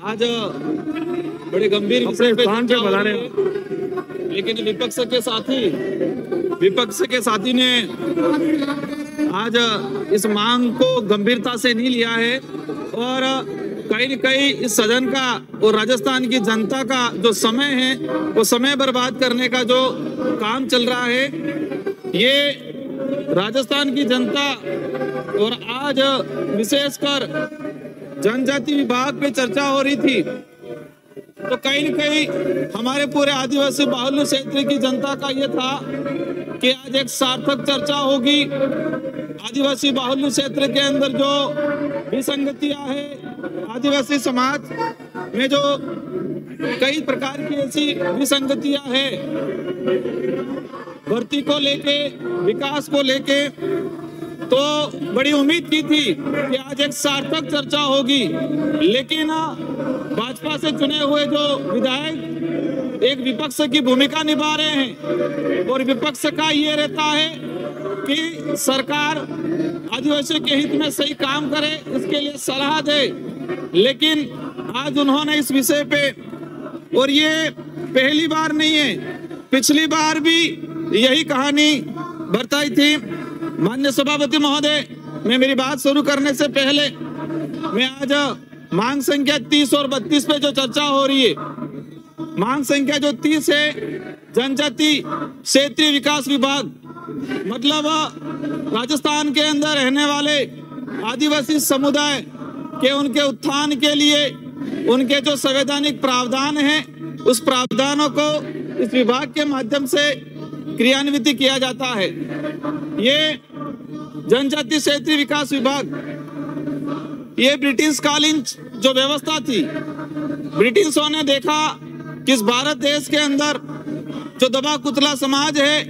आज बड़े गंभीर विषय पे चर्चा हो रही है, लेकिन विपक्ष के साथी ने आज इस मांग को गंभीरता से नहीं लिया है और कहीं न कहीं इस सदन का और राजस्थान की जनता का जो समय है वो समय बर्बाद करने का जो काम चल रहा है। ये राजस्थान की जनता और आज विशेषकर जनजाति विभाग पे चर्चा हो रही थी, तो कहीं न कहीं हमारे पूरे आदिवासी बाहुल्य क्षेत्र की जनता का ये था कि आज एक सार्थक चर्चा होगी। आदिवासी बाहुल्य क्षेत्र के अंदर जो विसंगतियां है, आदिवासी समाज में जो कई प्रकार की ऐसी विसंगतियां है, भर्ती को लेके, विकास को लेके, तो बड़ी उम्मीद की थी कि आज एक सार्थक चर्चा होगी। लेकिन भाजपा से चुने हुए जो विधायक एक विपक्ष की भूमिका निभा रहे हैं और विपक्ष का ये रहता है कि सरकार आदिवासियों के हित में सही काम करे, इसके लिए सलाह दे। लेकिन आज उन्होंने इस विषय पे, और ये पहली बार नहीं है, पिछली बार भी यही कहानी बरताई थी। माननीय सभापति महोदय, मैं मेरी बात शुरू करने से पहले मैं आज मांग संख्या 30 और 32 पे जो चर्चा हो रही है, मांग संख्या जो 30 है, जनजाति क्षेत्रीय विकास विभाग, मतलब राजस्थान के अंदर रहने वाले आदिवासी समुदाय के उनके उत्थान के लिए उनके जो संवैधानिक प्रावधान हैं, उस प्रावधानों को इस विभाग के माध्यम से क्रियान्वित किया जाता है। ये जनजाति क्षेत्रीय विकास विभाग, ये ब्रिटिश कालीन जो व्यवस्था थी, ब्रिटिशों ने देखा कि इस भारत देश के अंदर जो दबा कुचला समाज है,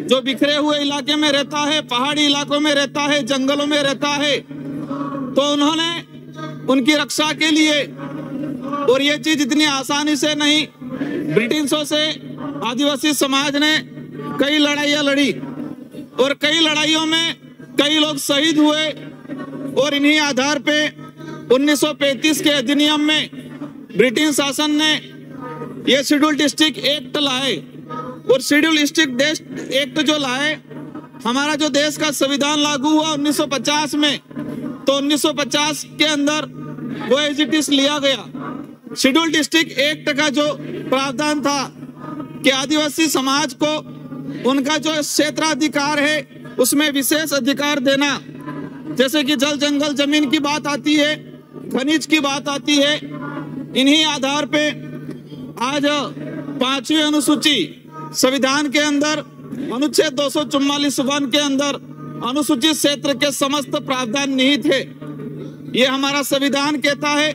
जो बिखरे हुए इलाके में रहता है, पहाड़ी इलाकों में रहता है, जंगलों में रहता है, तो उन्होंने उनकी रक्षा के लिए, और ये चीज इतनी आसानी से नहीं, ब्रिटिशों से आदिवासी समाज ने कई लड़ाइयां लड़ी और कई लड़ाइयों में कई लोग शहीद हुए। और इन्हीं आधार पे 1935 के अधिनियम में ब्रिटिश शासन ने ये शेड्यूल डिस्ट्रिक्ट एक्ट लाए, और शेड्यूल डिस्ट्रिक्ट एक्ट जो लाए, हमारा जो देश का संविधान लागू हुआ 1950 में, तो 1950 के अंदर वो एज इट इज लिया गया। शेड्यूल डिस्ट्रिक्ट एक्ट का जो प्रावधान था कि आदिवासी समाज को उनका जो क्षेत्राधिकार है उसमें विशेष अधिकार देना, जैसे कि जल जंगल जमीन की बात आती है, खनिज की बात आती है। इन्हीं आधार पे आज 5वीं अनुसूची संविधान के अंदर अनुच्छेद 244 के अंदर अनुसूचित क्षेत्र के समस्त प्रावधान निहित है, ये हमारा संविधान कहता है।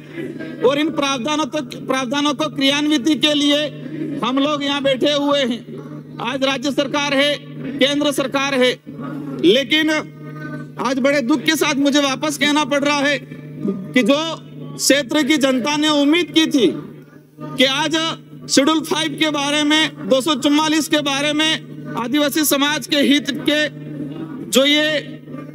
और इन प्रावधानों को क्रियान्वित के लिए हम लोग यहाँ बैठे हुए हैं। आज राज्य सरकार है, केंद्र सरकार है, लेकिन आज बड़े दुख के साथ मुझे वापस कहना पड़ रहा है कि जो क्षेत्र की जनता ने उम्मीद की थी कि आज शेड्यूल 5 के बारे में, 244 के बारे में, आदिवासी समाज के हित के जो ये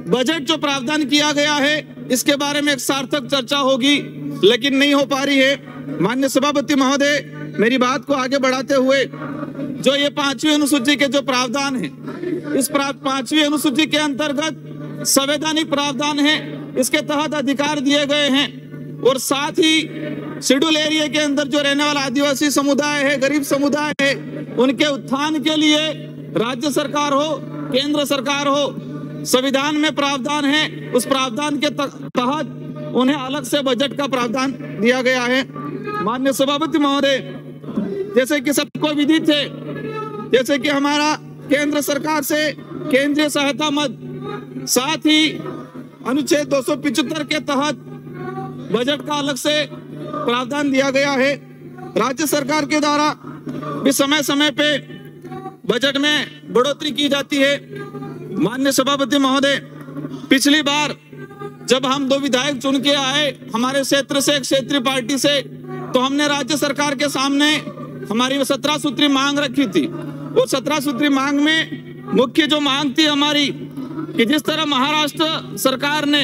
बजट जो प्रावधान किया गया है, इसके बारे में एक सार्थक चर्चा होगी, लेकिन नहीं हो पा रही है। माननीय सभापति महोदय, मेरी बात को आगे बढ़ाते हुए, जो ये 5वीं अनुसूची के जो प्रावधान है, इस 5वीं अनुसूची के अंतर्गत संवैधानिक प्रावधान है, इसके तहत अधिकार दिए गए हैं। और साथ ही शेड्यूल एरिया के अंदर जो रहने वाला आदिवासी समुदाय है, गरीब समुदाय है, उनके उत्थान के लिए राज्य सरकार हो, केंद्र सरकार हो, संविधान में प्रावधान है, उस प्रावधान के तहत उन्हें अलग से बजट का प्रावधान दिया गया है। माननीय सभापति महोदय, जैसे कि सबको विदित है, जैसे कि हमारा केंद्र सरकार से केंद्रीय सहायता मद, साथ ही अनुच्छेद 275 के तहत बजट का अलग से प्रावधान दिया गया है। राज्य सरकार के द्वारा भी समय समय पे बजट में बढ़ोतरी की जाती है। माननीय सभापति महोदय, पिछली बार जब हम 2 विधायक चुन के आए हमारे क्षेत्र से, एक क्षेत्रीय पार्टी से, तो हमने राज्य सरकार के सामने हमारी 17 सूत्री मांग रखी थी। वो 17 सूत्री मांग में मुख्य जो मांग थी हमारी कि जिस तरह महाराष्ट्र सरकार ने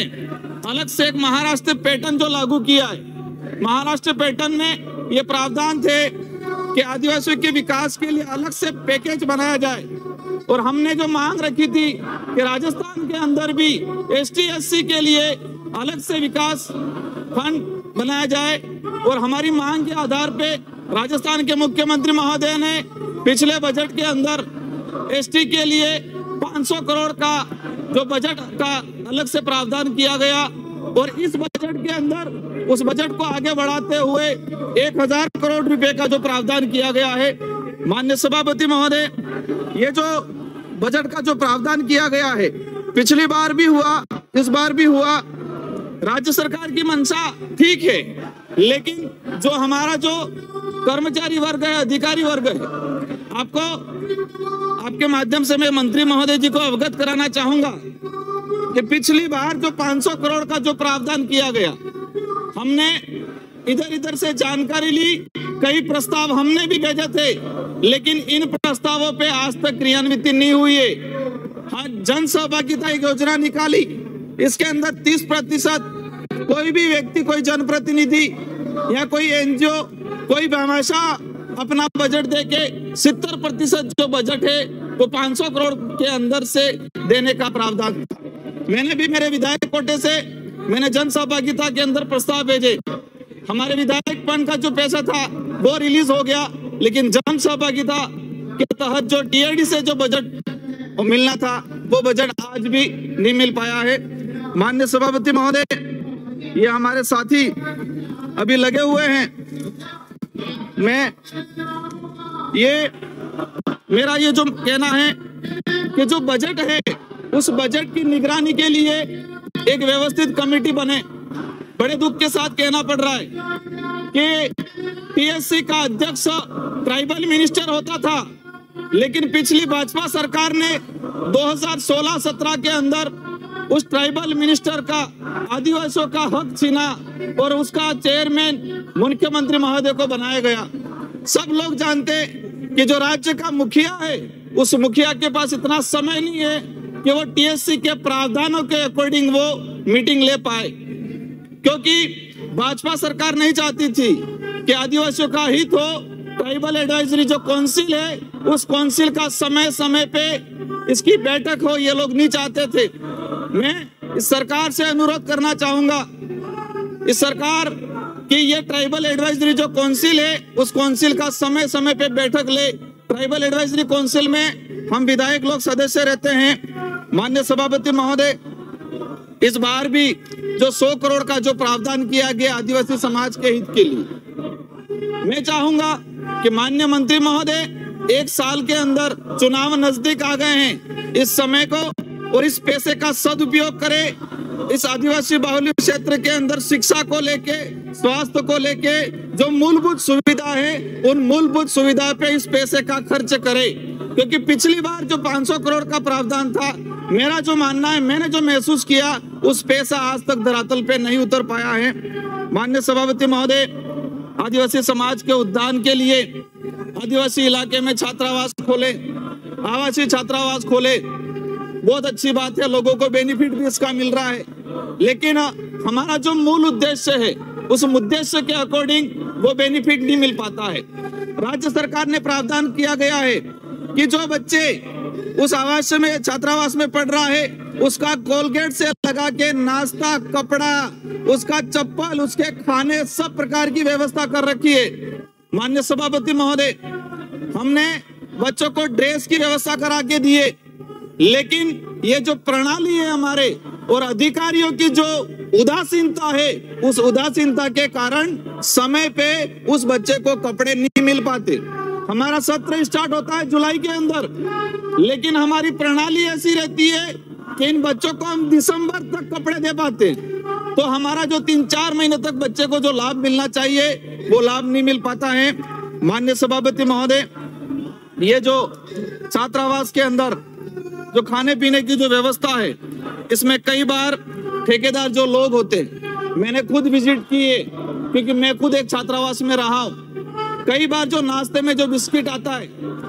अलग से एक महाराष्ट्र पैटर्न जो लागू किया है, महाराष्ट्र पैटर्न में ये प्रावधान थे कि आदिवासियों के विकास के लिए अलग से पैकेज बनाया जाए। और हमने जो मांग रखी थी कि राजस्थान के अंदर भी ST SC के लिए अलग से विकास फंड बनाया जाए। और हमारी मांग के आधार पे राजस्थान के मुख्यमंत्री महोदय ने पिछले बजट के अंदर ST के लिए 500 करोड़ का जो बजट का अलग से प्रावधान किया गया। और इस बजट के अंदर उस बजट को आगे बढ़ाते हुए 1000 करोड़ रुपए का जो प्रावधान किया गया है। माननीय सभापति महोदय, ये जो बजट का जो प्रावधान किया गया है, पिछली बार भी हुआ, इस बार भी हुआ। राज्य सरकार की मंशा ठीक है, लेकिन जो हमारा जो कर्मचारी वर्ग है, अधिकारी वर्ग है, आपके माध्यम से मैं मंत्री महोदय जी को अवगत कराना चाहूंगा कि पिछली बार जो 500 करोड़ का जो प्रावधान किया गया, हमने इधर से जानकारी ली, कई प्रस्ताव हमने भी भेजे थे, लेकिन इन प्रस्तावों पे आज तक क्रियान्वित नहीं हुई है। हाँ, जन सहभागिता योजना निकाली, इसके अंदर 30% कोई भी व्यक्ति, कोई जनप्रतिनिधि या कोई NGO, कोई भामाशाह अपना बजट देके 70% जो बजट है वो 500 करोड़ के अंदर से देने का प्रावधान। मैंने भी मेरे विधायक कोटे से मैंने जन सहभागिता के अंदर प्रस्ताव भेजे। हमारे विधायक फंड का जो पैसा था वो रिलीज हो गया, लेकिन जन सहभागिता के तहत जो TAD से जो बजट मिलना था वो बजट आज भी नहीं मिल पाया है। माननीय सभापति महोदय, ये हमारे साथी अभी लगे हुए हैं। मेरा ये जो कहना है कि जो बजट है उस बजट की निगरानी के लिए एक व्यवस्थित कमेटी बने। बड़े दुख के साथ कहना पड़ रहा है कि TSC का अध्यक्ष ट्राइबल मिनिस्टर होता था, लेकिन पिछली भाजपा सरकार ने 2016-17 के अंदर उस ट्राइबल मिनिस्टर का आदिवासियों का हक छीना और उसका चेयरमैन मुख्यमंत्री महोदय को बनाया गया। सब लोग जानते कि जो राज्य का मुखिया है, उस मुखिया के पास इतना समय नहीं है कि वो TSC के प्रावधानों के अकॉर्डिंग वो मीटिंग ले पाए, क्योंकि भाजपा सरकार नहीं चाहती थी कि आदिवासियों का हित हो। ट्राइबल एडवाइजरी जो काउंसिल है, उस काउंसिल का समय समय पे इसकी बैठक हो, ये लोग नहीं चाहते थे। मैं इस सरकार से अनुरोध करना चाहूंगा, इस सरकार कि ये ट्राइबल एडवाइजरी जो काउंसिल है, उस काउंसिल का समय समय पे बैठक ले। ट्राइबल एडवाइजरी काउंसिल में हम विधायक लोग सदस्य रहते हैं। माननीय सभापति महोदय, इस बार भी जो 100 करोड़ का जो प्रावधान किया गया आदिवासी समाज के हित के लिए, मैं चाहूंगा कि माननीय मंत्री महोदय 1 साल के अंदर चुनाव नजदीक आ गए हैं, इस समय को और इस पैसे का सदुपयोग करें। इस आदिवासी बाहुल्य क्षेत्र के अंदर शिक्षा को लेके, स्वास्थ्य को लेके जो मूलभूत सुविधा है, उन मूलभूत सुविधा पे इस पैसे का खर्च करें। क्योंकि पिछली बार जो 500 करोड़ का प्रावधान था, मेरा जो मानना है, मैंने जो महसूस किया, उस पैसा आज तक धरातल पे नहीं उतर पाया है। माननीय सभापति महोदय, आदिवासी समाज के उद्यान के लिए आदिवासी इलाके में छात्रावास खोले, आवासीय छात्रावास खोले, बहुत अच्छी बात है, लोगों को बेनिफिट भी इसका मिल रहा है। लेकिन हमारा जो मूल उद्देश्य है, उस उद्देश्य के अकॉर्डिंग वो बेनिफिट नहीं मिल पाता है। राज्य सरकार ने प्रावधान किया गया है कि जो बच्चे उस आवास में, छात्रावास में पढ़ रहा है, उसका कोलगेट से लगा के नाश्ता, कपड़ा, उसका चप्पल, उसके खाने, सब प्रकार की व्यवस्था कर रखी है। माननीय सभापति महोदय, हमने बच्चों को ड्रेस की व्यवस्था करा के दिए, लेकिन ये जो प्रणाली है हमारे और अधिकारियों की जो उदासीनता है, उस उदासीनता के कारण समय पे उस बच्चे को कपड़े नहीं मिल पाते। हमारा सत्र स्टार्ट होता है जुलाई के अंदर, लेकिन हमारी प्रणाली ऐसी रहती है कि इन बच्चों को हम दिसंबर तक कपड़े दे पाते। तो हमारा जो 3-4 महीने तक बच्चे को जो लाभ मिलना चाहिए, वो लाभ नहीं मिल पाता है। माननीय सभापति महोदय, ये जो छात्रावास के अंदर जो खाने पीने की जो व्यवस्था है, इसमें कई बार ठेकेदार जो लोग होते, मैंने खुद विजिट किए क्योंकि मैं खुद एक छात्रावास में रहा हूँ। कई बार जो नाश्ते में जो बिस्किट आता है,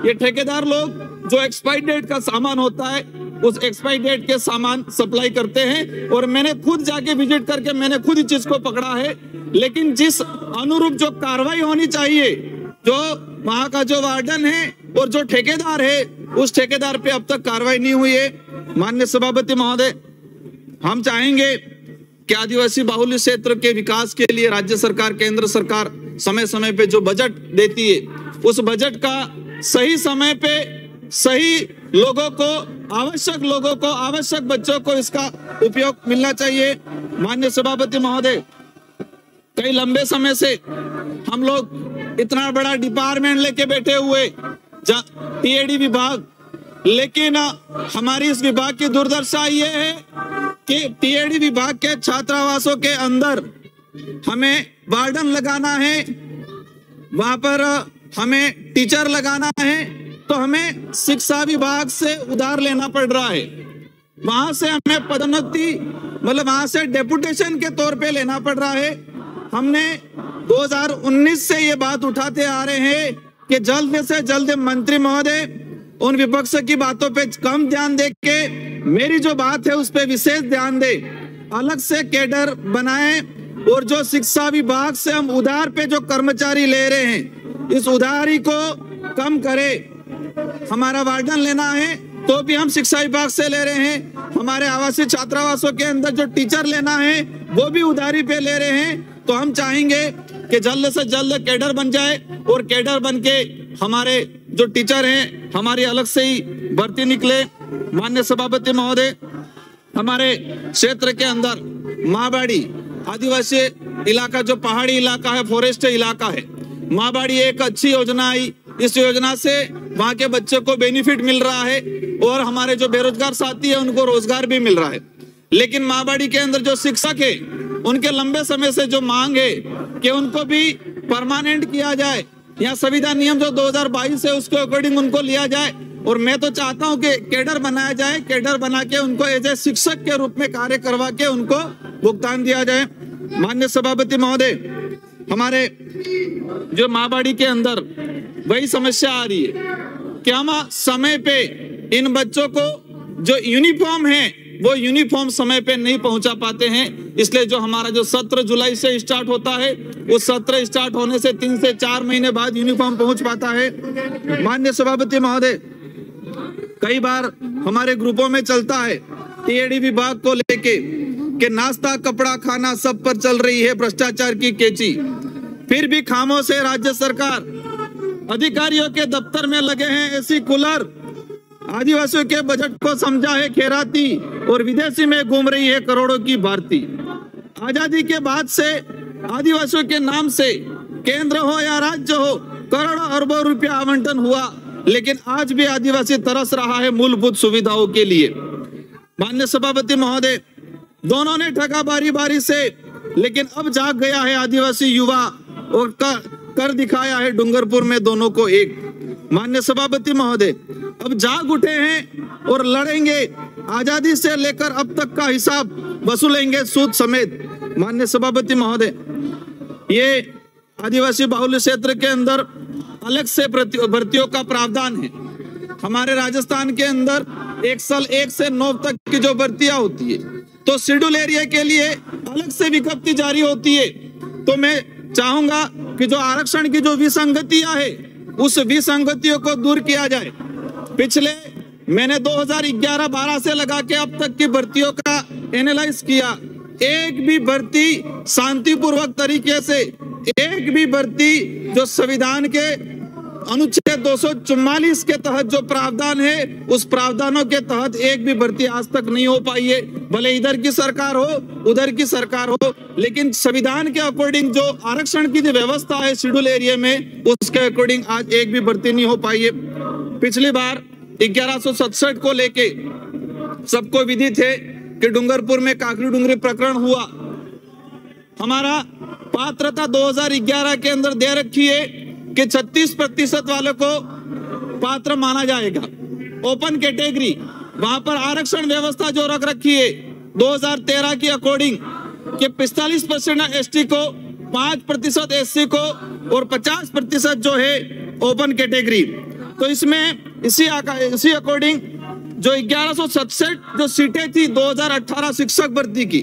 ये ठेकेदार लोग जो एक्सपायरी डेट का सामान होता है, उस एक्सपायरी डेट के सामान सप्लाई करते हैं। और मैंने खुद जाके विजिट करके मैंने खुद इस चीज को पकड़ा है लेकिन जिस अनुरूप जो कार्रवाई होनी चाहिए, जो वहां का जो वार्डन है और जो ठेकेदार है, उस ठेकेदार पे अब तक कार्रवाई नहीं हुई है। माननीय सभापति महोदय, हम चाहेंगे कि आदिवासी बाहुल्य क्षेत्र के विकास के लिए राज्य सरकार, केंद्र सरकार समय समय पे जो बजट देती है, उस बजट का सही समय पे सही लोगों को, आवश्यक बच्चों को इसका उपयोग मिलना चाहिए। माननीय सभापति महोदय, कई लंबे समय से हम लोग इतना बड़ा डिपार्टमेंट लेके बैठे हुए टीएडी विभाग, लेकिन हमारी इस विभाग की दुर्दशा ये है कि टीएडी विभाग के छात्रावासों के अंदर हमें वार्डन लगाना है, वहां पर हमें टीचर लगाना है, तो हमें शिक्षा विभाग से उधार लेना पड़ रहा है। वहां से हमें पदोन्नति, मतलब वहां से डेपुटेशन के तौर पे लेना पड़ रहा है। हमने 2019 से ये बात उठाते आ रहे हैं कि जल्द से जल्द मंत्री महोदय उन विपक्ष की बातों पे कम ध्यान दे के मेरी जो बात है उस पे विशेष ध्यान दे, अलग से कैडर बनाए, और जो शिक्षा विभाग से हम उधार पे जो कर्मचारी ले रहे हैं, इस उधारी को कम करे। हमारा वार्डन लेना है तो भी हम शिक्षा विभाग से ले रहे हैं, हमारे आवासीय छात्रावासों के अंदर जो टीचर लेना है वो भी उधारी पे ले रहे हैं। तो हम चाहेंगे कि जल्द से जल्द कैडर बन जाए, और कैडर बन के हमारे जो टीचर हैं हमारी अलग से ही भर्ती निकले। माननीय सभापति महोदय, हमारे क्षेत्र के अंदर माहबाड़ी आदिवासी इलाका, जो पहाड़ी इलाका है, फॉरेस्ट इलाका है, माहबाड़ी एक अच्छी योजना आई। इस योजना से वहां के बच्चों को बेनिफिट मिल रहा है, और हमारे जो बेरोजगार साथी है उनको रोजगार भी मिल रहा है। लेकिन माहबाड़ी के अंदर जो शिक्षक है, उनके लंबे समय से जो मांग है कि उनको भी परमानेंट किया जाए, या संविधान नियम जो 2022 है उसके अकॉर्डिंग उनको लिया जाए। और मैं तो चाहता हूं कि कैडर बनाया जाए, कैडर बना के उनको एज ए शिक्षक के रूप में कार्य करवा के उनको भुगतान दिया जाए। माननीय सभापति महोदय, हमारे जो माहबाड़ी के अंदर वही समस्या आ रही है कि हम समय पे इन बच्चों को जो यूनिफॉर्म है वो यूनिफॉर्म समय पे नहीं पहुंचा पाते हैं। इसलिए जो हमारा जो सत्र जुलाई से स्टार्ट होता है, उस सत्र स्टार्ट होने से 3 से 4 महीने बाद यूनिफॉर्म पहुंच पाता है। माननीय सभापति महोदय, कई बार हमारे ग्रुपों में चलता है टीएडी विभाग को लेके कि नाश्ता, कपड़ा, खाना सब पर चल रही है भ्रष्टाचार की कैची। फिर भी खामोश है राज्य सरकार। अधिकारियों के दफ्तर में लगे हैं एसी कूलर, आदिवासियों के बजट को समझा है खैराती, और विदेशी में घूम रही है करोड़ों की भारती। आजादी के बाद से आदिवासियों के नाम से केंद्र हो या राज्य हो, करोड़ों अरबों रुपया आवंटन हुआ, लेकिन आज भी आदिवासी तरस रहा है मूलभूत सुविधाओं के लिए। माननीय सभापति महोदय, दोनों ने ठगा बारी बारी से, लेकिन अब जाग गया है आदिवासी युवा, और कर दिखाया है डूंगरपुर में दोनों को एक। माननीय सभापति महोदय, अब जाग उठे हैं और लड़ेंगे, आजादी से लेकर अब तक का हिसाब वसूलेंगे सूद समेत। माननीय सभापति महोदय, ये आदिवासी बाहुल्य क्षेत्र के अंदर अलग से भर्तियों का प्रावधान है। हमारे राजस्थान के अंदर 1 से 9 तक की जो भर्तियां होती है, तो शेड्यूल एरिया के लिए अलग से विज्ञप्ति जारी होती है। तो मैं चाहूंगा कि जो आरक्षण की जो विसंगतियां है, उस विसंगतियों को दूर किया जाए। पिछले मैंने 2011-12 से लगा के अब तक की भर्तियों का एनालाइज किया, एक भी भर्ती शांतिपूर्वक तरीके से, एक भी भर्ती जो संविधान के अनुच्छेद 244 के तहत जो प्रावधान है, उस प्रावधानों के तहत एक भी भर्ती आज तक नहीं हो पाई है। भले इधर की सरकार हो, उधर की सरकार हो, लेकिन संविधान के अकॉर्डिंग जो आरक्षण की जो व्यवस्था है शेड्यूल एरिया में, उसके अकॉर्डिंग आज एक भी भर्ती नहीं हो पाई है। पिछली बार 1167 को लेके सबको विदित है कि डूंगरपुर में काकरी डूंगरी प्रकरण हुआ। हमारा पात्रता 2011 के अंदर दे रखी है कि 36% वालों को पात्र माना जाएगा। ओपन कैटेगरी, वहां पर आरक्षण व्यवस्था जो रख रखी है 2013 की अकॉर्डिंग कि 45% एसटी को, 5% एससी को, और 50% जो है ओपन कैटेगरी। तो इसमें इसी अकॉर्डिंग जो 1167 जो सीटें थी 2018 शिक्षक भर्ती की,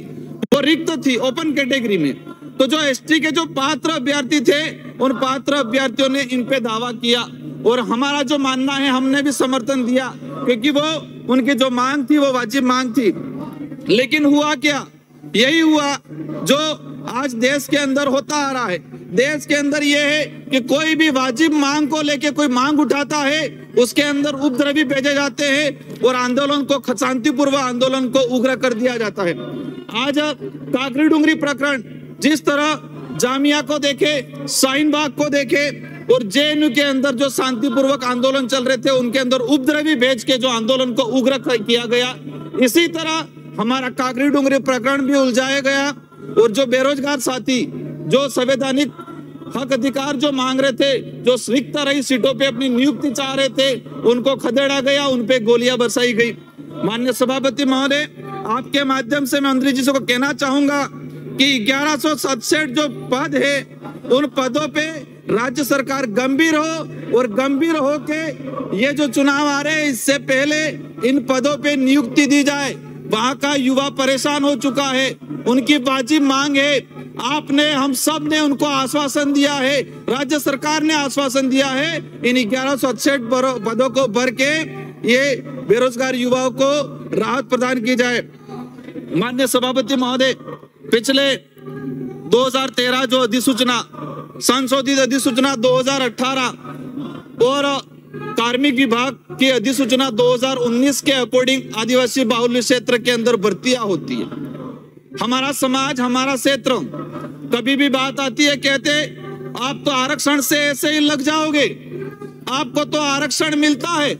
वो रिक्त थी ओपन कैटेगरी में। तो जो एसटी के जो पात्र अभ्यर्थी थे, उन पात्र अभ्यर्थियों ने इन पे दावा किया और हमारा जो मानना है, हमने भी समर्थन दिया, क्योंकि वो उनकी जो मांग थी वो वाजिब मांग थी। लेकिन हुआ क्या? यही हुआ जो आज देश के अंदर होता आ रहा है। देश के अंदर ये है कि कोई भी वाजिब मांग को लेके कोई मांग उठाता है, उसके अंदर उपद्रवी भेजे जाते हैं और आंदोलन को, शांतिपूर्व आंदोलन को उग्र कर दिया जाता है। आज काकरी डुंगरी प्रकरण, जिस तरह जामिया को देखे, शाहीन बाग को देखे और जेएनयू के अंदर जो शांतिपूर्वक आंदोलन चल रहे थे, उनके अंदर उपद्रवी भेज के जो आंदोलन को उग्र किया गया, इसी तरह हमारा काकरी डुंगरी प्रकरण भी उलझाया गया और जो बेरोजगार साथी जो संवैधानिक हक अधिकार जो मांग रहे थे, जो रिक्त रही सीटों पे अपनी नियुक्ति चाह रहे थे, उनको खदेड़ा गया, उनपे गोलियां बरसाई गई। माननीय सभापति महोदय, आपके माध्यम से मैं मंत्री जी को कहना चाहूंगा कि 1167 जो पद है, उन पदों पे राज्य सरकार गंभीर हो और गंभीर हो के ये जो चुनाव आ रहे हैं, इससे पहले इन पदों पे नियुक्ति दी जाए। वहां का युवा परेशान हो चुका है, उनकी वाजिब मांग है। आपने, हम सब ने उनको आश्वासन दिया है, राज्य सरकार ने आश्वासन दिया है, इन 1167 पदों को भर के ये बेरोजगार युवाओं को राहत प्रदान की जाए। माननीय सभापति महोदय, पिछले 2013 जो अधिसूचना, संशोधित अधिसूचना 2018 और कार्मिक विभाग की अधिसूचना 2019 के अकॉर्डिंग आदिवासी बाहुल्य क्षेत्र के अंदर भर्तियां होती है। हमारा समाज, हमारा क्षेत्र, कभी भी बात आती है, कहते आप तो आरक्षण से ऐसे ही लग जाओगे, आपको तो आरक्षण मिलता है।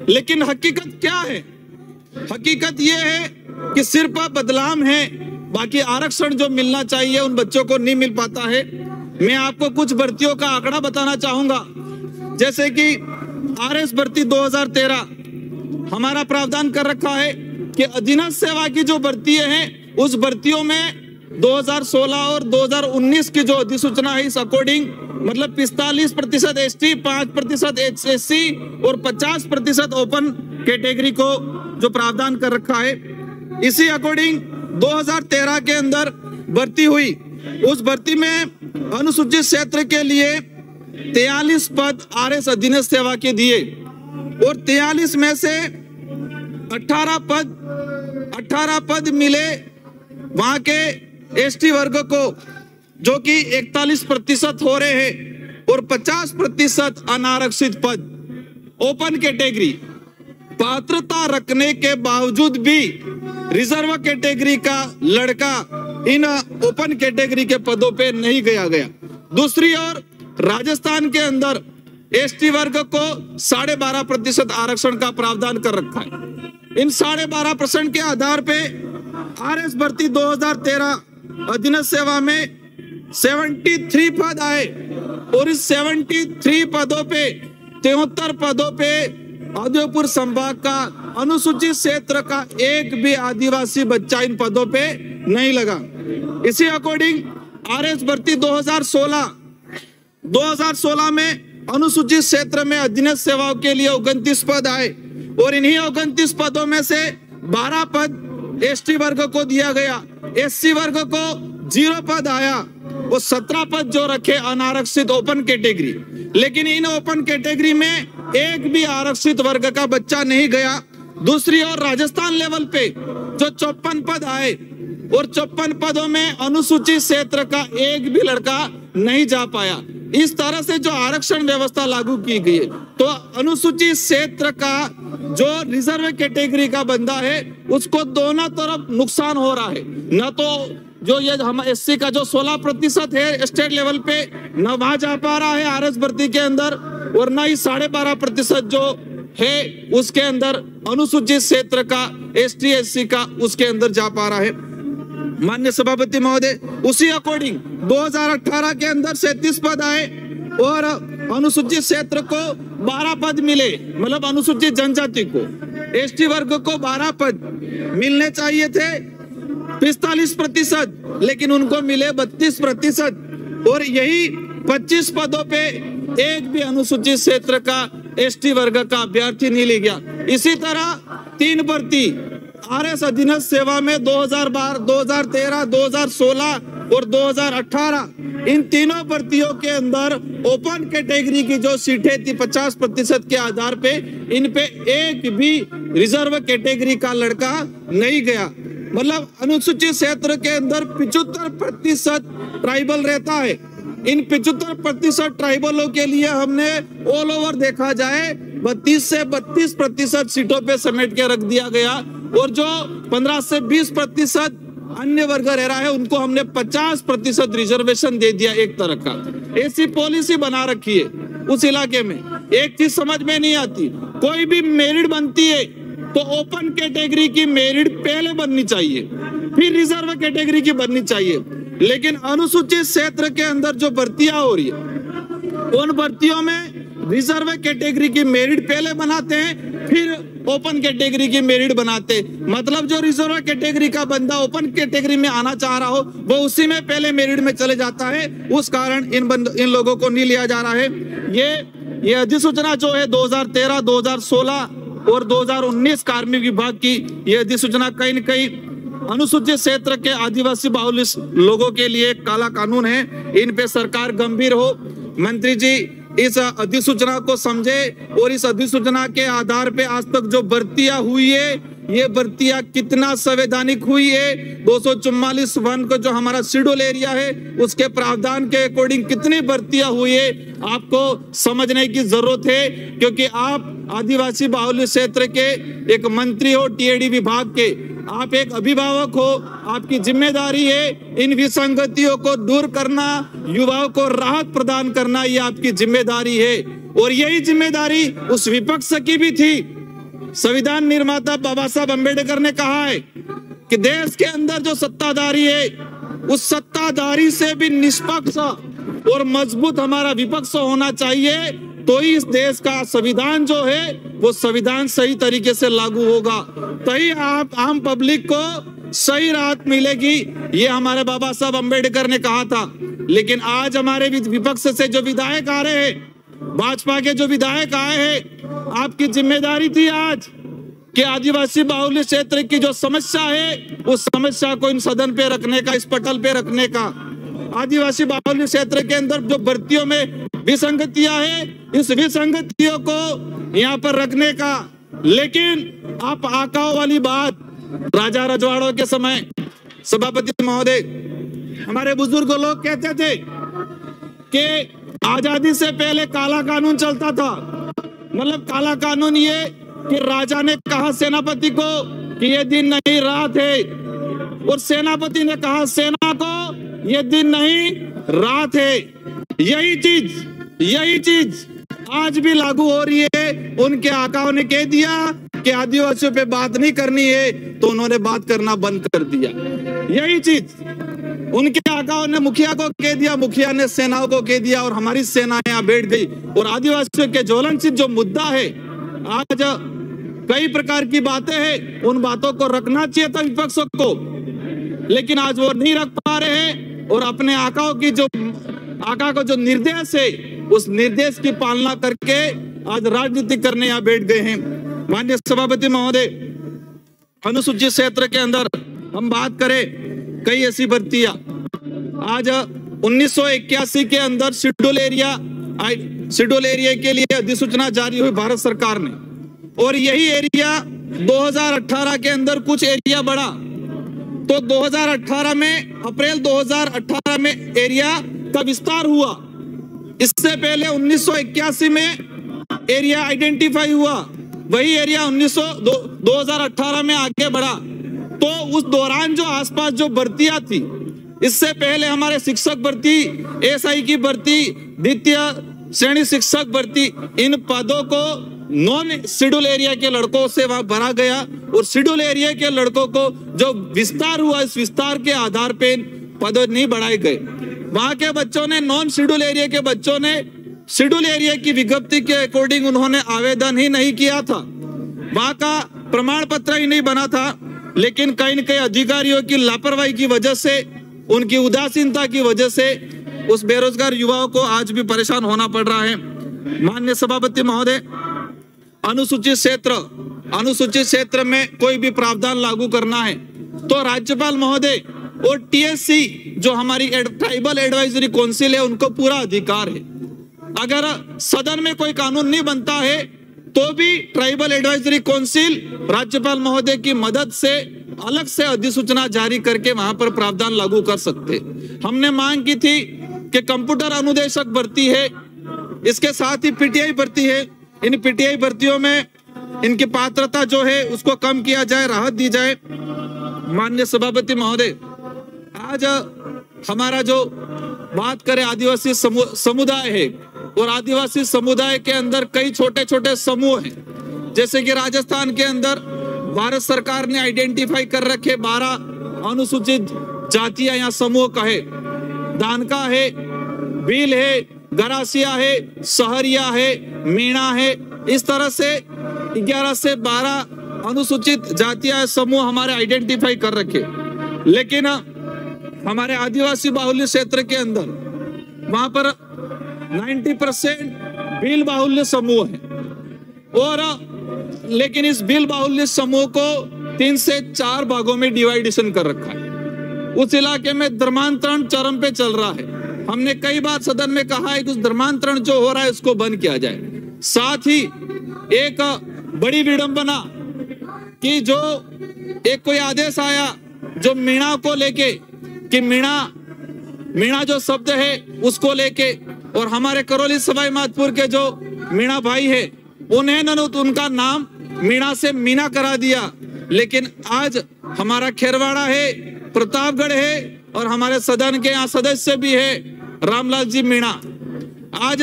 लेकिन हकीकत क्या है? हकीकत ये है कि सिर्फ बदलाव है, बाकी आरक्षण जो मिलना चाहिए उन बच्चों को नहीं मिल पाता है। मैं आपको कुछ भर्तियों का आंकड़ा बताना चाहूंगा। जैसे कि आरएस भर्ती 2013 हमारा प्रावधान कर रखा है कि अधीनस्थ सेवा की जो भर्तियां हैं, उस भर्तियों में 2016 और 2019 की जो अधिसूचना है, इस अकॉर्डिंग मतलब 45% एसटी, 5% एससी और 50% ओपन कैटेगरी को जो प्रावधान कर रखा है। इसी अकॉर्डिंग 2013 के अंदर भर्ती हुई। उस भर्ती में अनुसूचित क्षेत्र के लिए 43 पद आरएस अधीनस्थ सेवा के दिए और 43 में से 18 पद मिले वहां के एसटी वर्ग को, जो कि 41% हो रहे हैं, और 50% अनारक्षित पद ओपन कैटेगरी। पात्रता रखने के बावजूद भी रिजर्व कैटेगरी का लड़का इन ओपन कैटेगरी के पदों पे नहीं गया। दूसरी ओर राजस्थान के अंदर एसटी वर्ग को 12.5% आरक्षण का प्रावधान कर रखा है। इन 12.5% के आधार पे आरएस भर्ती 2013 अधीनस्थ सेवा में 73 पद आए और इस 73 पदों पे 73 पदों पे उदयपुर संभाग का अनुसूचित क्षेत्र का एक भी आदिवासी बच्चा इन पदों पे नहीं लगा। इसी अकॉर्डिंग आरएस भर्ती 2016 में अनुसूचित क्षेत्र में अधीनस्थ सेवाओं के लिए 29 पद आए और इन्हीं 29 पदों में से 12 पद एसटी वर्ग को दिया गया, एससी वर्ग को 0 पद आया और 17 पद जो रखे अनारक्षित ओपन कैटेगरी। लेकिन इन ओपन कैटेगरी में एक भी आरक्षित वर्ग का बच्चा नहीं गया। दूसरी ओर राजस्थान लेवल पे जो 54 पद आए और 54 पदों में अनुसूचित क्षेत्र का एक भी लड़का नहीं जा पाया। इस तरह से जो आरक्षण व्यवस्था लागू की गई है, तो अनुसूचित क्षेत्र का जो रिजर्व कैटेगरी का बंदा है उसको दोनों तरफ नुकसान हो रहा है। न तो जो ये हम एससी का जो 16% है स्टेट लेवल पे, न वहां जा पा रहा है आरएस भर्ती के अंदर, और न ही 12.5% जो है उसके अंदर अनुसूचित क्षेत्र का एसटी एससी का उसके अंदर जा पा रहा है। माननीय सभापति महोदय, उसी अकॉर्डिंग 2018 के अंदर 37 पद आए और अनुसूचित क्षेत्र को 12 पद मिले, मतलब अनुसूचित जनजाति को, एसटी वर्ग को 12 पद मिलने चाहिए थे 45%, लेकिन उनको मिले 32% और यही 25 पदों पे एक भी अनुसूचित क्षेत्र का एसटी वर्ग का अभ्यर्थी नहीं ले गया। इसी तरह 3 भर्ती आरएस अधीनस्थ सेवा में 2012, 2013, 2016 और 2018 इन तीनों भर्तियों के अंदर ओपन कैटेगरी की जो सीटें थी 50% के आधार पे, इन पे एक भी रिजर्व कैटेगरी का लड़का नहीं गया। मतलब अनुसूचित क्षेत्र के अंदर 75% ट्राइबल रहता है। इन 75% ट्राइबलों के लिए हमने ऑल ओवर देखा जाए 32 से 32% सीटों पे समेट के रख दिया गया, और जो 15 से 20% अन्य वर्ग रह रहा है उनको हमने 50% रिजर्वेशन दे दिया। एक तरह का ऐसी पॉलिसी बना रखी है उस इलाके में। एक चीज समझ में नहीं आती, कोई भी मेरिट बनती है तो ओपन कैटेगरी की मेरिट पहले बननी चाहिए, फिर रिजर्व कैटेगरी की बननी चाहिए। लेकिन अनुसूचित क्षेत्र के अंदर जो भर्तियां हो रही है उन भर्तियों में रिजर्व कैटेगरी की मेरिट पहले बनाते हैं, फिर ओपन कैटेगरी की मेरिट बनाते। मतलब जो रिजर्व कैटेगरी का बंदा ओपन कैटेगरी में आना चाह रहा हो वो उसी में पहले मेरिट में चले जाता है। उस कारण इन लोगों को नहीं लिया जा रहा है। ये अधिसूचना जो है 2013, 2016 और 2019 कार्मिक विभाग की ये अधिसूचना कहीं न कहीं अनुसूचित क्षेत्र के आदिवासी बाहुल्य लोगों के लिए काला कानून है। इन पे सरकार गंभीर हो। मंत्री जी इस अधिसूचना को समझे और इस अधिसूचना के आधार पे आज तक जो भर्तियां हुई है ये भर्तियां कितना संवैधानिक हुई है। 244(1) को जो हमारा शेड्यूल एरिया है उसके प्रावधान के अकॉर्डिंग कितनी भर्तियां हुई है आपको समझने की जरूरत है, क्योंकि आप आदिवासी बाहुल्य क्षेत्र के एक मंत्री हो, टीएडी विभाग के, आप एक अभिभावक हो। आपकी जिम्मेदारी है इन विसंगतियों को दूर करना, युवाओं को राहत प्रदान करना, ये आपकी जिम्मेदारी है। और यही जिम्मेदारी उस विपक्ष की भी थी। संविधान निर्माता बाबा साहब अम्बेडकर ने कहा है कि देश के अंदर जो सत्ताधारी है उस सत्ताधारी से भी निष्पक्ष और मजबूत हमारा विपक्ष होना चाहिए, तो ही इस देश का संविधान जो है वो संविधान सही तरीके से लागू होगा, तभी आप आम पब्लिक को सही राहत मिलेगी। ये हमारे बाबा साहब अम्बेडकर ने कहा था। लेकिन आज हमारे विपक्ष से जो विधायक आ रहे हैं, भाजपा के जो विधायक आए हैं, आपकी जिम्मेदारी थी आज कि आदिवासी बाहुल्य क्षेत्र की जो समस्या है उस समस्या को इन सदन पे रखने का, इस पटल पे रखने का। आदिवासी बाहुल्य क्षेत्र के अंदर जो भर्तियों में विसंगतियां है, इस विसंगतियों को यहाँ पर रखने का। लेकिन आप आकाओं वाली बात राजा रजवाड़ों के समय, सभापति महोदय, हमारे बुजुर्ग लोग कहते थे कि आजादी से पहले काला कानून चलता था। मतलब काला कानून ये कि राजा ने कहा सेनापति को कि ये दिन नहीं रात है, और सेनापति ने कहा सेना को ये दिन नहीं रात है। यही चीज आज भी लागू हो रही है। उनके आकाओं ने कह दिया कि आदिवासियों पे बात नहीं करनी है, तो उन्होंने बात करना बंद कर दिया। यही चीज उनके आकाओं ने मुखिया को कह दिया, मुखिया ने सेनाओं को कह दिया, और हमारी सेना यहाँ बैठ गई। और आदिवासियों के ज्वलनशील जो मुद्दा है, आज कई प्रकार की बातें हैं, उन बातों को रखना चाहिए था विपक्ष को, लेकिन आज वो नहीं रख पा रहे हैं। और अपने आका को जो निर्देश है उस निर्देश की पालना करके आज राजनीति करने यहाँ बैठ गए हैं। माननीय सभापति महोदय, अनुसूचित क्षेत्र के अंदर हम बात करें कई ऐसी भर्तियां, आज 1981 के अंदर शेड्यूल एरिया के लिए अधिसूचना जारी हुई भारत सरकार ने, और यही एरिया 2018 के अंदर कुछ एरिया बढ़ा। तो 2018 में, अप्रैल 2018 में एरिया का विस्तार हुआ। इससे पहले 1981 में एरिया आइडेंटिफाई हुआ, वही एरिया 2018 में आगे बढ़ा। तो उस दौरान जो आसपास जो भर्तियां थी, इससे पहले हमारे शिक्षक भर्ती, एसआई की भर्ती, द्वितीय श्रेणी शिक्षक भर्ती, इन पदों को नॉन शेड्यूल एरिया के लड़कों से वहां भरा गया, और शेड्यूल एरिया के लड़कों को जो विस्तार हुआ, इस विस्तार के आधार पे पद नहीं बढ़ाए गए। वहां के बच्चों ने, नॉन शेड्यूल एरिया के बच्चों ने शेड्यूल एरिया की विज्ञप्ति के अकॉर्डिंग उन्होंने आवेदन ही नहीं किया था, वहां का प्रमाण पत्र ही नहीं बना था। लेकिन कहीं न कहीं अधिकारियों की लापरवाही की वजह से, उनकी उदासीनता की वजह से उस बेरोजगार युवाओं को आज भी परेशान होना पड़ रहा है। माननीय सभापति महोदय, अनुसूचित क्षेत्र में कोई भी प्रावधान लागू करना है तो राज्यपाल महोदय और टीएससी जो हमारी ट्राइबल एडवाइजरी काउंसिल है उनको पूरा अधिकार है। अगर सदन में कोई कानून नहीं बनता है तो भी ट्राइबल एडवाइजरी काउंसिल राज्यपाल महोदय की मदद से अलग से अधिसूचना जारी करके वहां पर प्रावधान लागू कर सकते। हमने मांग की थी कि कंप्यूटर अनुदेशक भर्ती है, इसके साथ ही पीटीआई भर्ती है। इन पीटीआई भर्तियों में इनकी पात्रता जो है उसको कम किया जाए, राहत दी जाए। माननीय सभापति महोदय, आज हमारा जो बात करें आदिवासी समुदाय है और आदिवासी समुदाय के अंदर कई छोटे छोटे समूह हैं, जैसे कि राजस्थान के अंदर भारत सरकार ने आइडेंटिफाई कर रखे 12 अनुसूचित जातियां या समूह का है। दानका है, भील है, गरासिया है, सहरिया है, मीणा है। इस तरह से 11 से 12 अनुसूचित जातियां समूह हमारे आइडेंटिफाई कर रखे। लेकिन हमारे आदिवासी बाहुल्य क्षेत्र के अंदर वहां पर 90% भील बाहुल्य समूह है और लेकिन इस भील बाहुल्य समूह को 3 से 4 भागों में डिवाइडेशन कर रखा है। उस इलाके में धर्मांतरण चरम पे चल रहा है। हमने कई बार सदन में कहा है कि उस धर्मांतरण जो हो रहा है उसको बंद किया जाए। साथ ही एक बड़ी विडंबना कि जो एक कोई आदेश आया जो मीणा को लेके कि मीणा जो शब्द है उसको लेके, और हमारे करौली सवाई माधोपुर के जो मीणा भाई है उन्हें उनका नाम मीणा से मीना करा दिया। लेकिन आज हमारा खेरवाड़ा है, प्रतापगढ़ है और हमारे सदन के यहाँ सदस्य भी है रामलाल जी मीणा। आज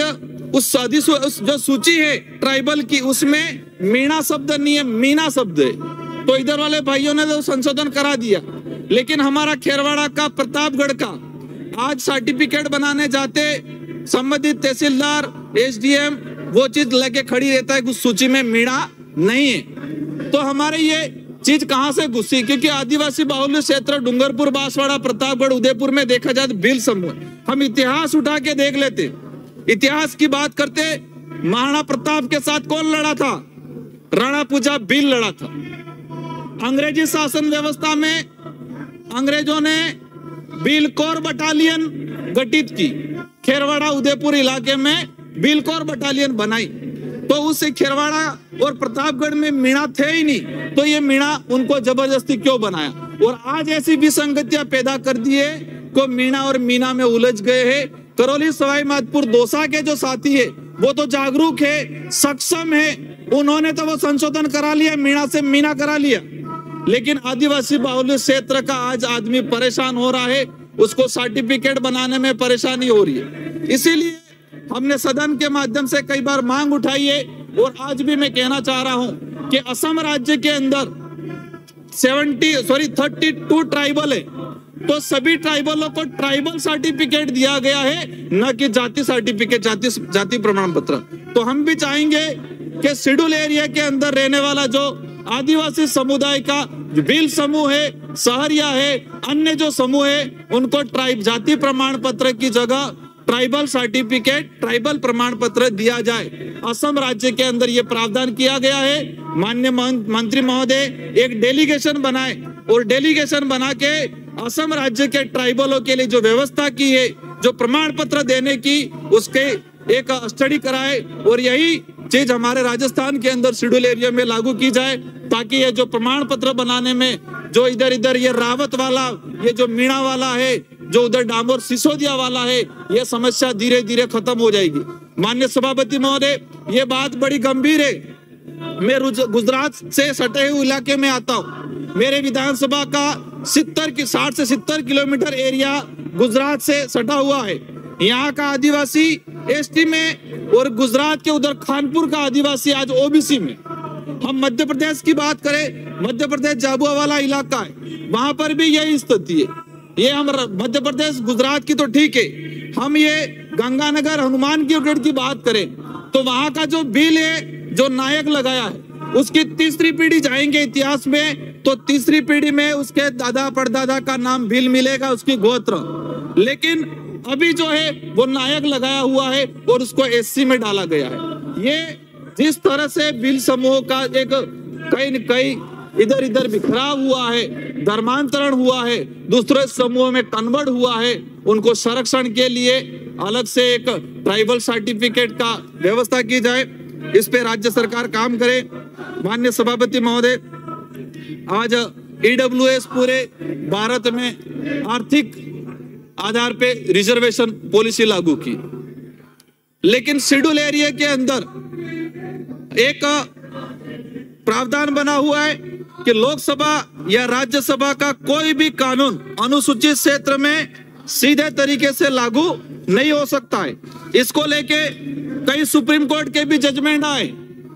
उस जो सूची है ट्राइबल की उसमें मीणा शब्द नहीं है, मीना शब्द है। तो इधर वाले भाइयों ने तो संशोधन करा दिया, लेकिन हमारा खेरवाड़ा का, प्रतापगढ़ का आज सर्टिफिकेट बनाने जाते संबंधित तहसीलदार, एसडीएम वो चीज लेके खड़ी रहता है कि उस सूची में मीणा नहीं है। तो हमारे ये चीज कहां से घुसी? क्योंकि आदिवासी बाहुल्य क्षेत्र डूंगरपुर, बांसवाड़ा, प्रतापगढ़, उदयपुर में देखा जाए तो भील समूह। हम इतिहास उठा के देख लेते, इतिहास की बात करते, महाराणा प्रताप के साथ कौन लड़ा था? राणा पूजा भील लड़ा था। अंग्रेजी शासन व्यवस्था में अंग्रेजों ने भील कोर बटालियन गठित की, खेरवाड़ा उदयपुर इलाके में भील कोर बटालियन बनाई। तो उस खेरवाड़ा और प्रतापगढ़ में मीणा थे ही नहीं, तो ये मीणा उनको जबरदस्ती क्यों बनाया? और आज ऐसी विसंगतियां पैदा कर दी है को मीणा और मीना में उलझ गए हैं। करौली सवाई माधोपुर दौसा के जो साथी है वो तो जागरूक है, सक्षम है, उन्होंने तो वो संशोधन करा लिया, मीणा से मीना करा लिया। लेकिन आदिवासी बाहुल्य क्षेत्र का आज आदमी परेशान हो रहा है, उसको सर्टिफिकेट बनाने में परेशानी हो रही है। इसीलिए हमने सदन के माध्यम से कई बार मांग उठाई है और आज भी मैं कहना चाह रहा हूं कि असम राज्य के अंदर 32 ट्राइबल है, तो सभी ट्राइबलों को ट्राइबल सर्टिफिकेट दिया गया है, न कि जाति सर्टिफिकेट, जाति प्रमाण पत्र। तो हम भी चाहेंगे कि शेड्यूल एरिया के अंदर रहने वाला जो आदिवासी समुदाय का भील समूह है, सहरिया है, अन्य जो समूह है, उनको जाति प्रमाण पत्र की जगह ट्राइबल सर्टिफिकेट, ट्राइबल प्रमाण पत्र दिया जाए। असम राज्य के अंदर ये प्रावधान किया गया है। माननीय मंत्री महोदय एक डेलीगेशन बनाए और डेलीगेशन बना के असम राज्य के ट्राइबलों के लिए जो व्यवस्था की है, जो प्रमाण पत्र देने की, उसके एक स्टडी कराए और यही चीज हमारे राजस्थान के अंदर शेड्यूल एरिया में लागू की जाए, ताकि ये जो प्रमाण पत्र बनाने में जो इधर ये रावत वाला, ये जो मीणा वाला है, जो उधर डामोर सिसोदिया वाला है, ये समस्या धीरे धीरे खत्म हो जाएगी। माननीय सभापति महोदय, ये बात बड़ी गंभीर है। मैं गुजरात से सटे हुए इलाके में आता हूँ। मेरे विधानसभा का 60 से 70 किलोमीटर एरिया गुजरात से सटा हुआ है। यहाँ का आदिवासी एसटी में और गुजरात के उधर खानपुर का आदिवासी आज ओबीसी में। हम मध्य प्रदेश की बात करें, मध्य प्रदेश झाबुआ वाला इलाका है, वहां पर भी यही स्थिति है। ये हम मध्य प्रदेश गुजरात की तो ठीक है, हम ये गंगानगर हनुमान की गेट की बात करें तो वहां का जो भील है, जो नायक लगाया है, उसकी तीसरी पीढ़ी जाएंगे इतिहास में तो तीसरी पीढ़ी में उसके दादा परदादा का नाम भील मिलेगा, उसकी गोत्र। लेकिन अभी जो है वो नायक लगाया हुआ है और उसको एससी में डाला गया है। ये जिस तरह से भील समूह का एक कई इधर इधर बिखराव हुआ है, धर्मांतरण हुआ है, दूसरे समूह में कन्वर्ट हुआ है, उनको संरक्षण के लिए अलग से एक ट्राइबल सर्टिफिकेट का व्यवस्था की जाए। इस पे राज्य सरकार काम करे। माननीय सभापति महोदय, आज ईडब्ल्यूएस पूरे भारत में आर्थिक आधार पे रिजर्वेशन पॉलिसी लागू की, लेकिन शेड्यूल एरिया के अंदर एक प्रावधान बना हुआ है कि लोकसभा या राज्यसभा का कोई भी कानून अनुसूचित क्षेत्र में सीधे तरीके से लागू नहीं हो सकता है। इसको लेके कई सुप्रीम कोर्ट के भी जजमेंट आए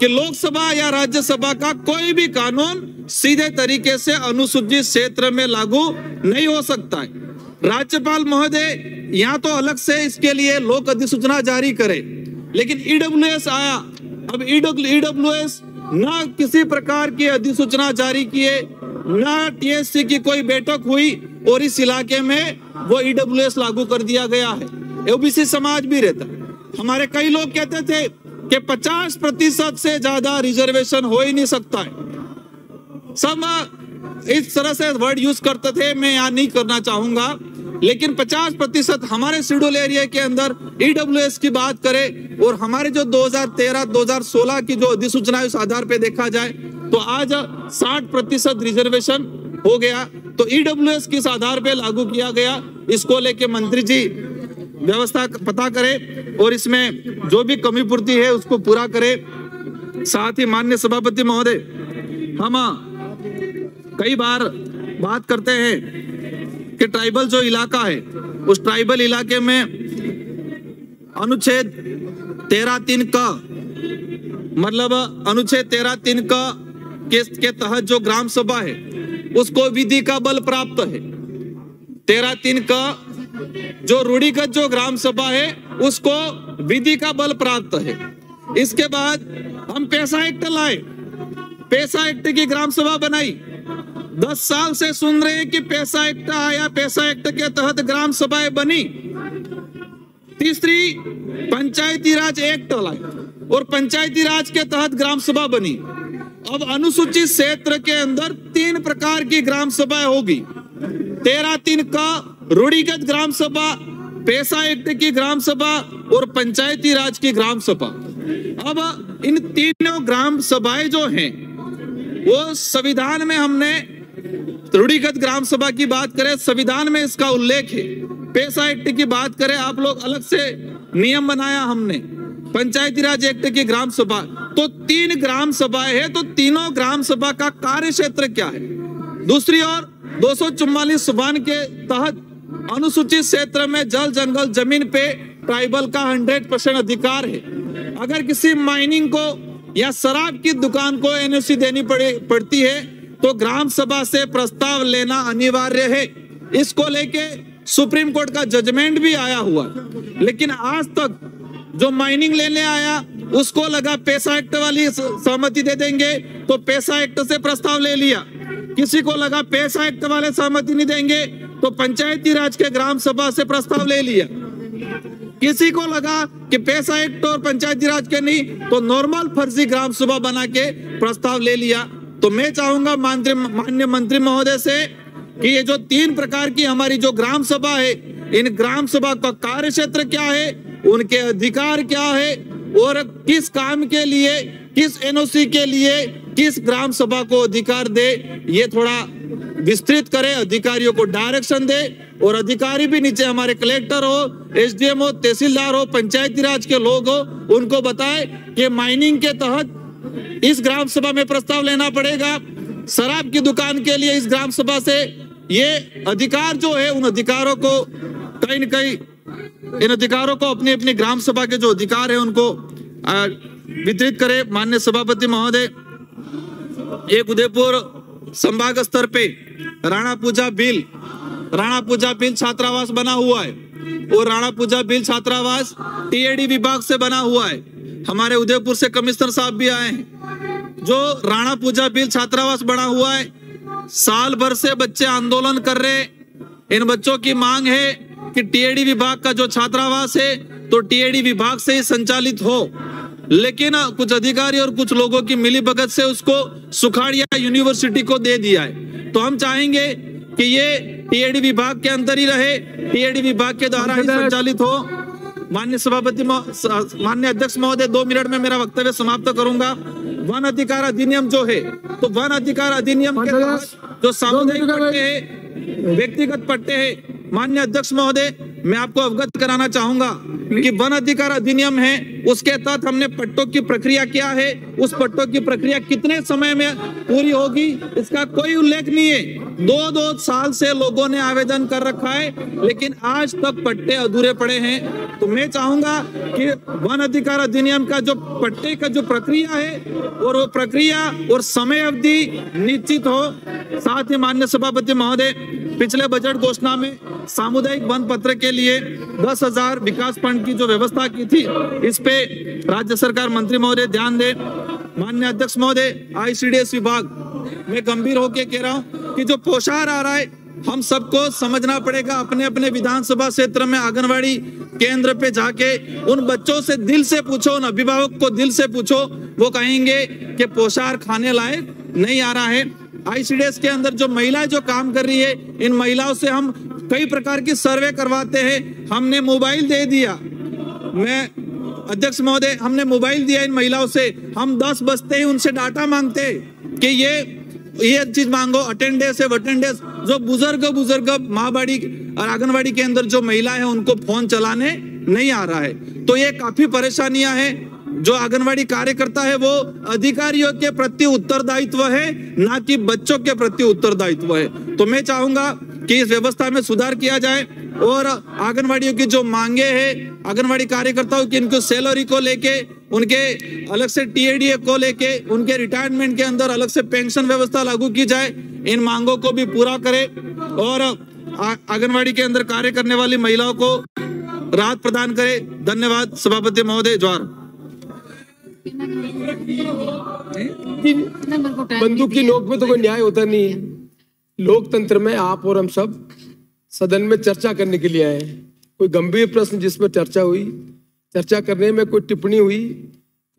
कि लोकसभा या राज्यसभा का कोई भी कानून सीधे तरीके से अनुसूचित क्षेत्र में लागू नहीं हो सकता है। राज्यपाल महोदय यहाँ तो अलग से इसके लिए लोक अधिसूचना जारी करे, लेकिन ईडब्ल्यूएस आया। अब ईडब्ल्यूएस ना किसी प्रकार की अधिसूचना जारी किए, ना टीएससी की कोई बैठक हुई और इस इलाके में वो ईडब्ल्यूएस लागू कर दिया गया है। ओबीसी समाज भी रहता है। हमारे कई लोग कहते थे कि 50% से ज्यादा रिजर्वेशन हो ही नहीं सकता है। सब इस तरह से वर्ड यूज करते थे, मैं यहाँ नहीं करना चाहूंगा, लेकिन 50% हमारे शेड्यूल एरिया के अंदर ईडब्ल्यूएस की बात करें और हमारे जो 2013-2016 की जो अधिसूचना है उस आधार पे देखा जाए तो आज 60% रिजर्वेशन हो गया। तो ईडब्ल्यूएस किस आधार पे लागू किया गया, इसको लेके मंत्री जी व्यवस्था पता करें और इसमें जो भी कमी पूर्ति है उसको पूरा करें। साथ ही माननीय सभापति महोदय, हम कई बार बात करते हैं कि ट्राइबल जो इलाका है उस ट्राइबल इलाके में अनुच्छेद 13(3) का मतलब अनुच्छेद 13(3) का के तहत जो ग्राम सभा है उसको विधि का बल प्राप्त है। 13(3) का जो रूढ़िगत जो ग्राम सभा है उसको विधि का बल प्राप्त है। इसके बाद हम पैसा एक्ट लाए, पैसा एक्ट की ग्राम सभा बनाई। 10 साल से सुन रहे हैं कि पैसा एक्ट आया, पैसा एक्ट के तहत ग्राम सभाएं बनी। तीसरी पंचायती राज एक्ट लाए और पंचायती राज के तहत ग्राम सभा बनी। अब अनुसूचित क्षेत्र के अंदर 3 प्रकार की ग्राम सभाएं होगी। 13(3) का रूढ़िगत ग्राम सभा, पैसा एक्ट की ग्राम सभा और पंचायती राज की ग्राम सभा। अब इन तीनों ग्राम सभाएं जो हैं वो संविधान में, हमने रूढ़िगत ग्राम सभा की बात करें संविधान में इसका उल्लेख है। पैसा एक्ट की बात करें आप लोग अलग से नियम बनाया हमने। पंचायती राज एक्ट की ग्राम सभा, तो 3 ग्राम सभाएं है, तो तीनों ग्राम सभा का कार्य क्षेत्र क्या है। दूसरी ओर 244 सुबान के तहत अनुसूचित क्षेत्र में जल जंगल जमीन पे ट्राइबल का 100% अधिकार है। अगर किसी माइनिंग को या शराब की दुकान को एनओसी देनी पड़ती है तो ग्राम सभा से प्रस्ताव लेना अनिवार्य है। इसको लेके सुप्रीम कोर्ट का जजमेंट भी आया हुआ, लेकिन आज तक जो माइनिंग लेने आया उसको लगा पैसा एक्ट वाली सहमति दे देंगे तो पैसा एक्ट से प्रस्ताव ले लिया। किसी को लगा पैसा एक्ट वाले सहमति नहीं देंगे तो पंचायती राज के ग्राम सभा से प्रस्ताव ले लिया। किसी को लगा कि पैसा एक्ट और पंचायती राज के नहीं तो नॉर्मल फर्जी ग्राम सभा बना के प्रस्ताव ले लिया। तो मैं चाहूंगा माननीय मंत्री महोदय से कि ये जो 3 प्रकार की हमारी जो ग्राम सभा है, इन ग्राम सभा का कार्य क्षेत्र क्या है, उनके अधिकार क्या है और किस काम के लिए, किस एनओसी के लिए किस ग्राम सभा को अधिकार दे, ये थोड़ा विस्तृत करे, अधिकारियों को डायरेक्शन दे। और अधिकारी भी नीचे हमारे कलेक्टर हो, एसडीएम हो, तहसीलदार हो, पंचायती राज के लोग हो, उनको बताए कि माइनिंग के तहत इस ग्राम सभा में प्रस्ताव लेना पड़ेगा। शराब की दुकान के लिए इस ग्राम सभा से ये अधिकार जो है, उन अधिकारों को कहीं न कहीं इन अधिकारों को अपनी अपनी ग्राम सभा के जो अधिकार है उनको वितरित करे। माननीय सभापति महोदय, एक उदयपुर संभाग स्तर पे राणा पूजा बिल छात्रावास बना हुआ है और राणा पूजा बिल छात्रावास टीएडी विभाग से बना हुआ है। हमारे उदयपुर से कमिश्नर साहब भी आए हैं। जो राणा पूजा बिल छात्रावास बना हुआ है, साल भर से बच्चे आंदोलन कर रहे हैं। इन बच्चों की मांग है कि टीएडी विभाग का जो छात्रावास है तो टीएडी विभाग से ही संचालित हो, लेकिन कुछ अधिकारी और कुछ लोगों की मिलीभगत से उसको सुखाड़िया यूनिवर्सिटी को दे दिया है। तो हम चाहेंगे कि ये टीएडी विभाग के अंदर ही रहे, टीएडी विभाग के द्वारा ही संचालित हो। माननीय अध्यक्ष महोदय, 2 मिनट में मेरा वक्तव्य समाप्त करूंगा। वन अधिकार अधिनियम जो है, तो वन अधिकार अधिनियम के तहत जो सामुदायिक पट्टे हैं, व्यक्तिगत पट्टे हैं, माननीय अध्यक्ष महोदय, मैं आपको अवगत कराना चाहूंगा कि वन अधिकार अधिनियम है, उसके तहत हमने पट्टों की प्रक्रिया क्या है, उस पट्टों की प्रक्रिया कितने समय में पूरी होगी, इसका कोई उल्लेख नहीं है। 2-2 साल से लोगों ने आवेदन कर रखा है, लेकिन आज तक पट्टे अधूरे पड़े हैं। तो मैं चाहूंगा कि वन अधिकार अधिनियम का जो पट्टे का जो प्रक्रिया है, और वो प्रक्रिया और समय अवधि निश्चित हो। साथ ही माननीय सभापति महोदय, पिछले बजट घोषणा में सामुदायिक वन पत्र के लिए 10,000 विकास फंड की जो व्यवस्था की थी, इस पे राज्य सरकार मंत्री महोदय ध्यान दे। माननीय अध्यक्ष महोदय, आईसीडीएस विभाग में गंभीर होकर कह रहा हूं कि जो पोषाहार आ रहा है, हम सबको समझना पड़ेगा। अपने अपने विधानसभा क्षेत्र में आंगनवाड़ी केंद्र पे जाके उन बच्चों से दिल से पूछो, उन अभिभावक को दिल से पूछो, वो कहेंगे कि पोषाहार खाने लायक नहीं आ रहा है। आईसीडीएस के अंदर जो महिलाएं जो काम कर रही है, इन महिलाओं से हम कई प्रकार की सर्वे करवाते हैं। हमने मोबाइल दे दिया, मैं अध्यक्ष महोदय, हमने मोबाइल दिया इन महिलाओं से। हम 10 बजते ही उनसे डाटा मांगते हैं कि ये चीज मांगो, अटेंडेंस है, अटेंडेंस। जो बुजुर्ग माहबाड़ी और आंगनवाड़ी के अंदर जो महिला है, उनको फोन चलाने नहीं आ रहा है। तो ये काफी परेशानियां हैं। जो आंगनवाड़ी कार्यकर्ता है, वो अधिकारियों के प्रति उत्तरदायित्व है, ना कि बच्चों के प्रति उत्तरदायित्व है। तो मैं चाहूंगा कि इस व्यवस्था में सुधार किया जाए, और आंगनवाड़ियों की जो मांगे हैं, आंगनवाड़ी कार्यकर्ताओं की इनको सैलरी को लेके, उनके अलग से टीएडीए को लेके, उनके रिटायरमेंट के अंदर अलग से पेंशन व्यवस्था लागू की जाए। इन मांगों को भी पूरा करे, और आंगनवाड़ी के अंदर कार्य करने वाली महिलाओं को राहत प्रदान करे। धन्यवाद सभापति महोदय। जोहार। बंदूक की नोक में तो कोई न्याय होता नहीं है। लोकतंत्र में आप और हम सब सदन में चर्चा करने के लिए आए हैं। कोई गंभीर प्रश्न जिस पर चर्चा हुई, चर्चा करने में कोई टिप्पणी हुई,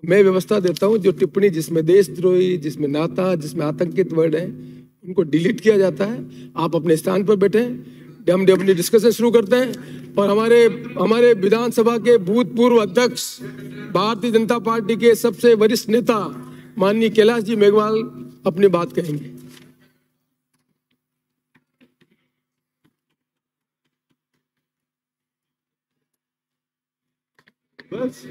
मैं व्यवस्था देता हूं जो टिप्पणी जिसमें देशद्रोही, जिसमें नाता, जिसमें आतंकित वर्ड है, उनको डिलीट किया जाता है। आप अपने स्थान पर बैठे, हम अपनी डिस्कशन शुरू करते हैं। और हमारे विधानसभा के भूतपूर्व अध्यक्ष, भारतीय जनता पार्टी के सबसे वरिष्ठ नेता माननीय कैलाश जी मेघवाल अपनी बात कहेंगे। बस।